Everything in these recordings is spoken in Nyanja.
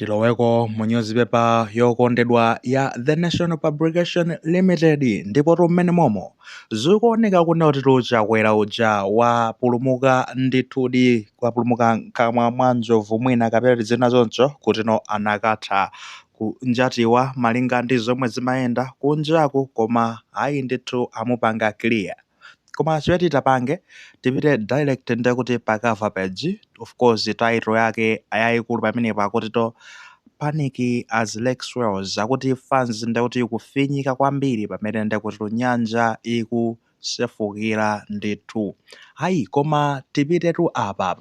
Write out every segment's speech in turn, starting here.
Tiloweko mu newspaper yokondedwa ya The National Publication Limited ndipo tumene momo zikuoneka kuti chakwera uja wapulumuka ndithudi kwapulumuka nkamwa mwa njovu mwina kapena zina zoncho kuti anakatha kunjatiwa malinga ndi zomwe zimayenda kunjaku koma ayi ndithu amupanga clear. Koma chimene titapange tipite direct ndekuti pa cover page, of course title yake yayikulu pamenepo akuti panic as Lex Wells, akuti fans ndekuti kufinyika kwambiri pamene ndekuti nyanja ikusefukira ndithu. Hayi koma tipitetu apa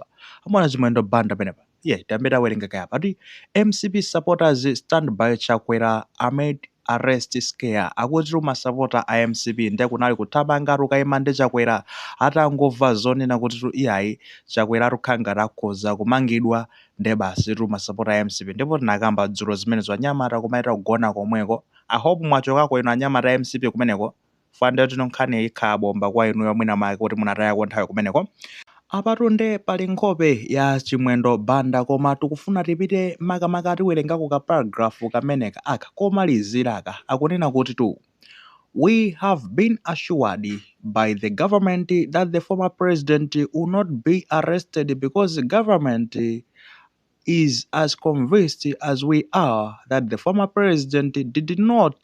amona chimwendo banda pamenepa tambeta tawerenga kaya ati MCP supporters stand by Chakwera amid arrest scare, akuti masapota a MCP ndekunali kuthamanga kayima ndi Chakwera atangomva zonena kuti iyayi Chakwera arukhanga rakhoza kumangidwa nde basi masapota a MCP ndipo tinakamba dzulo zimene Anyamata kumaita kugona komweko. I hope mwachokako ino Anyamata a MCP kumeneko fande kuti nkhani ikhala bomba kwa inu yomwe namake kuti munatayako nthawi kumeneko. Apatunde pali nkhope ya chimwendo banda koma tikufuna tipite makamaka tiwerengako ka paragraph kameneka komaliziraka akunena kuti we have been assured by the government that the former president will not be arrested because the government is as convinced as we are that the former president did not,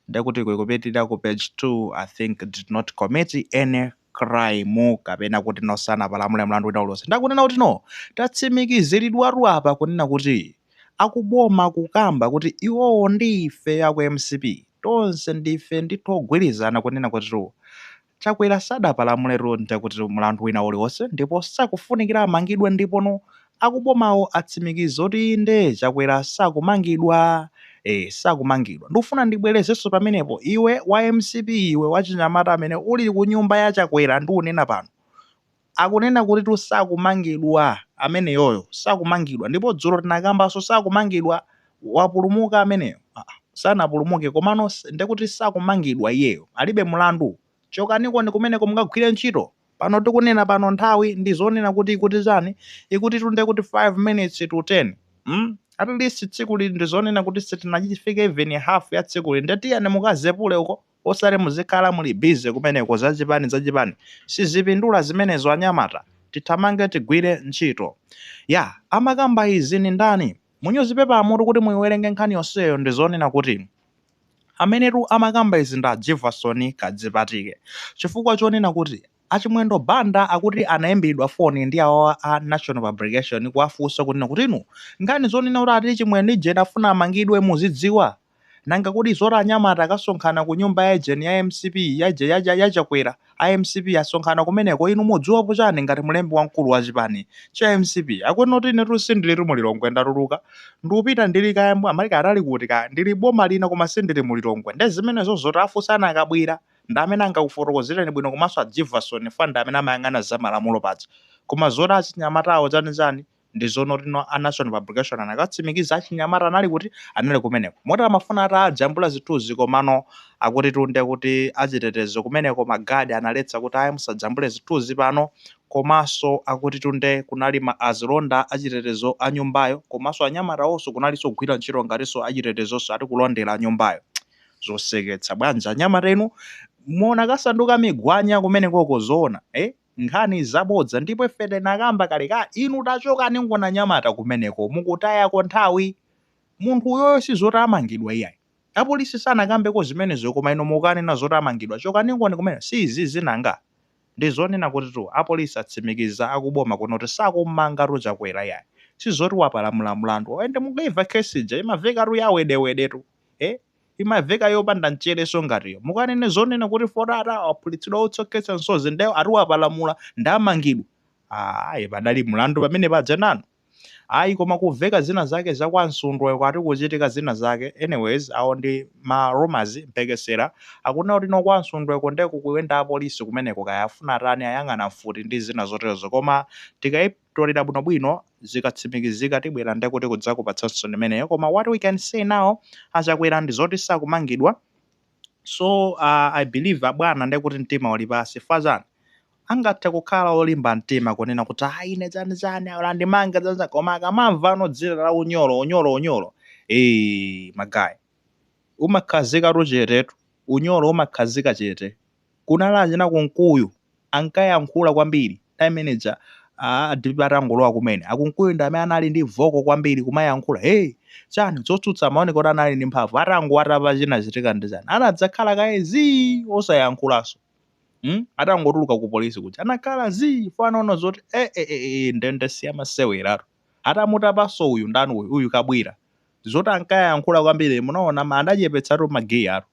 ndekuti kupitira ku page 2, I think did not commit any crime kapena kuti nosana palamula mlandu wina uliwonse. Ndakunena kuti tatsimikiziridwatu apa kunena kuti akuboma kukamba kuti iwowo ndi ife aku MCP tonse ndife ndithogwirizana kunena kuti Chakwera sadapalamuliro ndekuti mlandu wina uliwonse ndipo sakufunikira amangidwe ndipo akubomawo atsimikiza kuti inde Chakwera sakumangidwa. Sakumangidwa. Ndikufuna ndibwerezenso pamenepo iwe wa MCP, iwe wachinyamata amene uli ku nyumba ya Chakwera ndi unena pano akunena kuti sakumangidwa, ameneyoyo sakumangidwa ndipo dzulo tinakambanso sakumangidwa, wapulumuka ameneyo sanapulumuke komano ndekuti sakumangidwa, iyeyo alibe mlandu. Chokaniko ndi kumeneko mungagwire ntchito pano tikunena pano nthawi ndi zonena kuti ikuti chani ikuti tunde kuti 5 minutes to 10 at least tsiku lili ndi zonena kuti sitinachifike even half ya tsiku lili ndetiyane mukazepule uko osale muzikhala muli busy kumeneko zachipani sizipindula zimenezo Anyamata tithamange tigwire ntchito. Amakamba izi ni ndani mu newspaper amuti kuti muyiwerenge nkhani yonseyo ndi zonena kuti amenetu amakamba izi nda Jefferson Kadzipatike chifukwa chonena kuti achimwendo banda akuti anayimbidwa foni ndi awo a National Publication kuwafunsa kunena kuti inu nkhani zonena kuti ati chimwendo ije afuna amangidwe muzidziwa nanga kuti zora Anyamata akasonkhana ku nyumba ya ejeni ya MCP ya Chakwera a MCP asonkhana kumeneko inu mudziwapo chani ngati mlembi wamkulu wa chipani cha MCP akunena kuti inetu sindili mulilongwe ndatuluka ndikupita ndili kayambo amalika atali kuti ndili boma lina koma sindili mulilongwe ndi zimenezo zoti afunsana akabwira ndi amene angakufotokozereni bwino komanso a Jefferson fanda amene amayang'ana za malamulo paja koma zoti achinyamatawo chani ndi zonoti a National Publication anakatsimikiza achinyamata anali kuti anali kumeneko moti amafuna ati ajambula zithunzi komano akuti tunde kuti achitetezo kumeneko magadi analetsa kuti musajambule zithunzi pano komanso akuti tunde kunali azilonda achitetezo a nyumbayo komanso Anyamata onso kunalinso kugwira ntchito ngatinso achitetezoso ati kulondera nyumbayo. Zoseketsa bwanji Anyamata inu muona kasanduka migwanya kumenekoko zoona nkhani zabodza ndipo ife nakamba kaleka inu tachokani ngona Anyamata kumeneko mukutayako nthawi munthu uyoyo sizoti amangidwa iyayi apolisi sanakambeko zimenezo koma ino mukanena zoti amangidwa chokani ngoni kumene sizi zinanga ndi zonena kuti apolisi atsimikiza akuboma kunoti sakumanga Chakwera iyayi sizoti wapalamula mlandu ende mukaiva kesija imaveka yawedewede imaveka yopanda mchereso ngatiyo mukanene zonena kuti forata aphulitsidwa otsoketsa nsozi ndeyo atiwapalamula ndamangidwa padali mlandu pamene paja nanu koma kuveka zina zake zakwansundwe kwati kuchitika zina zake. Anyways awo ndi Rumors mpekesera akuna kuti kwansundweko ndeko kuyenda apolisi kumeneko kayafuna tani ayang'ana mfuti ndi zina zoterezo koma tikayitolera bwinobwino zikatsimikizika tibwera ndekuti kudzakupatsanso imeneyo koma what we can say now Chakwera ndi zoti sakumangidwa so I believe abwana ndekuti mtima uli pasi fazana angathe kukhala olimba mtima kunena kuti ine chani alandimanga chani koma akamamva anodzira la unyolo magayi umakhazika tuchetetu unyolo umakhazika chete kunalaje na kunkuyu ankayankhula kwambiri time manager atangolowa kumene akunkuyu ndi amene anali ndi voko kwambiri kumayankhula chani zotsutsa maoneka kuti anali ndi mphamvu atangowatapa chinachitika ndi chani anadzakhala kaye osayankhulanso atangotuluka ku polisi kuti anakhala fana ono zoti ndende siyamasewerato atamutapanso uyu ndani uyu kabwira zoti ankayankhula kwambiri munaona andachepetsatu mageyi ato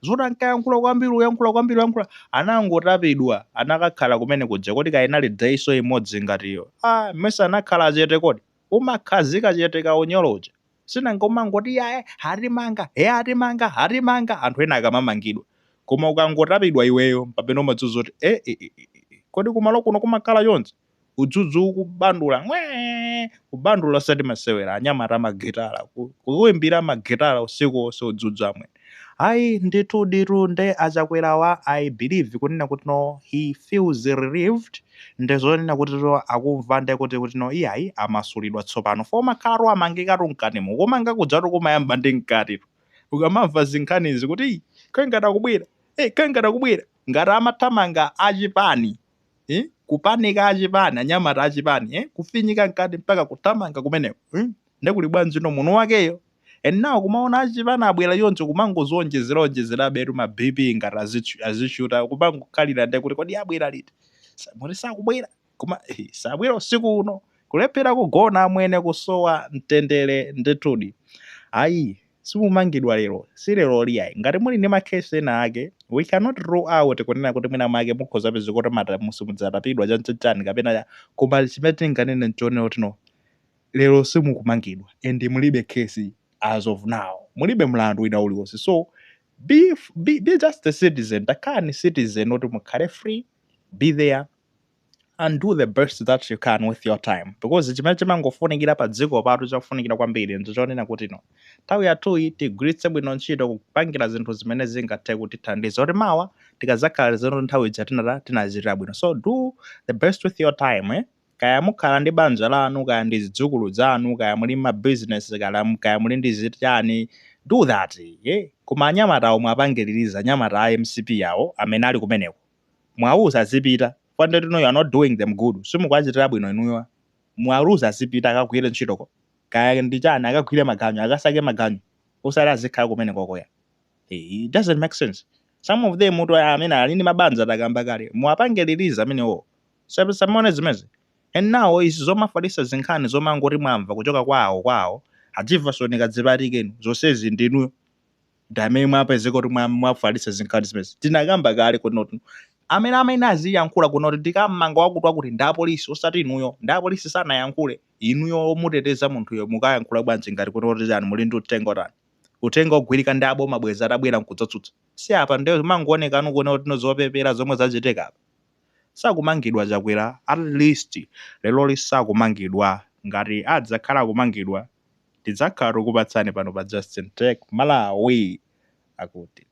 zoti ankayankhula kwambiri uyankhula anangotapidwa anakakhala kumene kuja kuti kayinali daiso imodzi ngatiyo mmese anakhala chete kodi umakhazika chete kaunyoloja sinanga umangoti hatimanga anthu ena akamamangidwa koma ukangotapidwa iweyo papeno umadzuza kuti kodi kumalo kuno kumakhala chonse udzudzu kubandula sati masewera anyamata magitala kuimbira magitala usiku wonse udzudzu amwene ndithu nde achakwerawa I believe kunena kuti no he feels relieved ndezonena kuti no akumva nde kuti no iyayi amasulidwa tsopano fomakhalatu amangikatu mkatimo komanga kudzatu kumayamba ndi mkatito ukamamva zinkhanizi kuti kengata kubwera ngati amathamanga achipani kupanika achipani anyamata achipani kufinyika mkati mpaka kuthamanga kumeneko ndekuli bwanji no muno wakeyo and now kumaona achipani abwera yonse kumangozonjezera betu ma BP ngati azishuta kumangokhalira nde kuti kodi abwera liti muti sakubwera koma sabwera usiku uno kulephera kugona amwene kusowa mtendere ndethudi simumangidwa lero si lero liyayi ngati muli ndi makhesi ena ake we cannot rule out kunena kuti mwina mwake mukhoza pezi kuti musimudzatapidwa chanchani kapena koma chimene tinganene nchone kuti no lero simukumangidwa and mulibe khesi as of now mulibe mlandu wina uliwonse so be just a citizen takani citizen kuti mukhale free be there and do the best that you can with your time because chimene chimangofunikira pa dziko patu chakufunikira kwambiri ndichonena kuti no nthawi yathuyi tigwiritse bwino ntchito kupangira zinthu zimene zingathe kutithandiza kuti mawa tikazakhala zino nthawi tinazitira bwino so do the best with your time kaya mukhala ndi banja lanu kaya ndi zidzukulu zanu kaya muli mabusiness kaya muli ndi zitani do that koma anyamata omwe apangiririza anyamata a MCP yawo amene ali kumeneko mwauza zipita you are not doing them good simukwachitira bwino inuyo mwaruza zipita akagwire ntchitoko kaya ndi chani akagwire maganyu akasake maganyu usali azikhala kumeneko koya it doesn't make sense some of them mutu amene ali ndi mabanja takamba kale mwapangiririza amenewo samone zimezi and now is zomafalisa zinkhani zomangoti mwamva kuchoka kwawo achiva sonika dzipatikeni zonsezi ndinuyo ndamene mwapezeka kuti mwafalisa zinkhani zimezi tinakamba kale kuti amene aziyankhula kunoti ndikamanga wakutwa kuti ndi apolisi osati inuyo ndi apolisi sanayankhule inuyo muteteza munthuyo mukayankhula bwanji ngati kuti chani muli ndi utenga ogwirika ndi aboma bweza atabwera mkudzatsutsa si apa ndio mangooneka kuona kuti zopepera zomwe zachitika apa sakumangidwa chakwera at least lero lisakumangidwa ngati adzakhala kumangidwa tidzakhala tikupatsani pano pa Justin Tech Malawi akuti